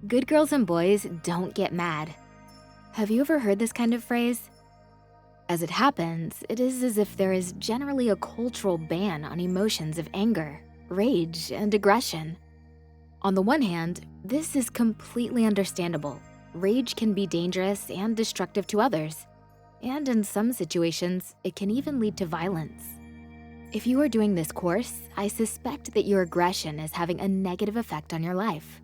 Good girls and boys don't get mad. Have you ever heard this kind of phrase? As it happens, it is as if there is generally a cultural ban on emotions of anger, rage, and aggression. On the one hand, this is completely understandable. Rage can be dangerous and destructive to others, and in some situations, it can even lead to violence. If you are doing this course, I suspect that your aggression is having a negative effect on your life.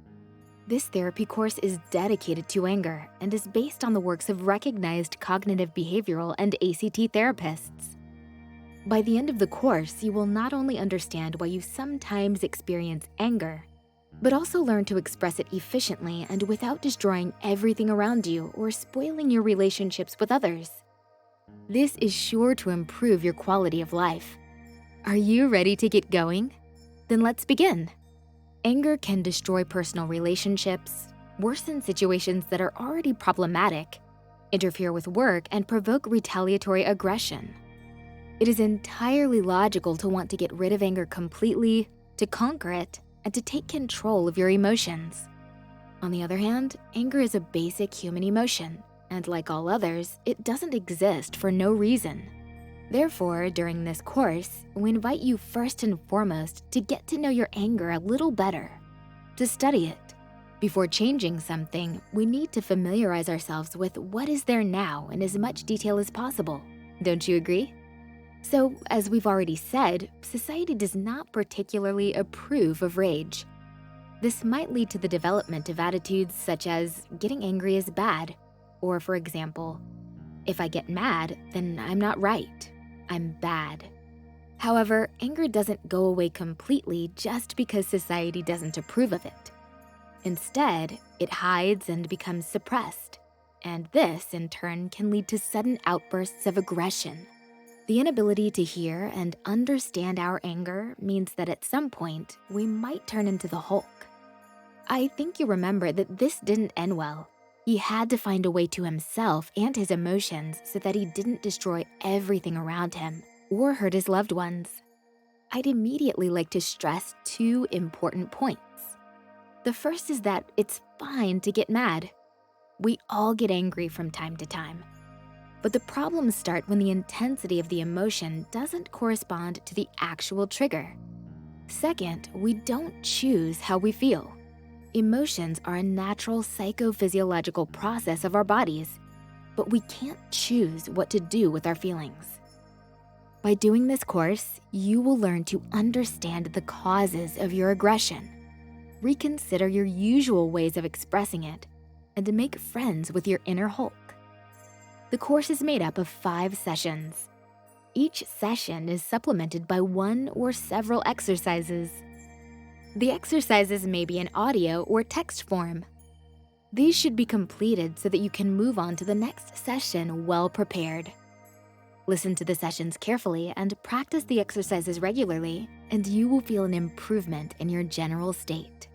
This therapy course is dedicated to anger and is based on the works of recognized cognitive behavioral and ACT therapists. By the end of the course, you will not only understand why you sometimes experience anger, but also learn to express it efficiently and without destroying everything around you or spoiling your relationships with others. This is sure to improve your quality of life. Are you ready to get going? Then let's begin. Anger can destroy personal relationships, worsen situations that are already problematic, interfere with work, and provoke retaliatory aggression. It is entirely logical to want to get rid of anger completely, to conquer it, and to take control of your emotions. On the other hand, anger is a basic human emotion, and like all others, it doesn't exist for no reason. Therefore, during this course, we invite you first and foremost to get to know your anger a little better, to study it. Before changing something, we need to familiarize ourselves with what is there now in as much detail as possible. Don't you agree? So, as we've already said, society does not particularly approve of rage. This might lead to the development of attitudes such as getting angry is bad, or for example, if I get mad, then I'm not right. I'm bad. However, anger doesn't go away completely just because society doesn't approve of it. Instead, it hides and becomes suppressed, and this, in turn, can lead to sudden outbursts of aggression. The inability to hear and understand our anger means that at some point, we might turn into the Hulk. I think you remember that this didn't end well. He had to find a way to himself and his emotions so that he didn't destroy everything around him or hurt his loved ones. I'd immediately like to stress two important points. The first is that it's fine to get mad. We all get angry from time to time. But the problems start when the intensity of the emotion doesn't correspond to the actual trigger. Second, we don't choose how we feel. Emotions are a natural psychophysiological process of our bodies, but we can't choose what to do with our feelings. By doing this course, you will learn to understand the causes of your aggression, reconsider your usual ways of expressing it, and to make friends with your inner Hulk. The course is made up of 5 sessions. Each session is supplemented by 1 or several exercises. The exercises may be in audio or text form. These should be completed so that you can move on to the next session well prepared. Listen to the sessions carefully and practice the exercises regularly, and you will feel an improvement in your general state.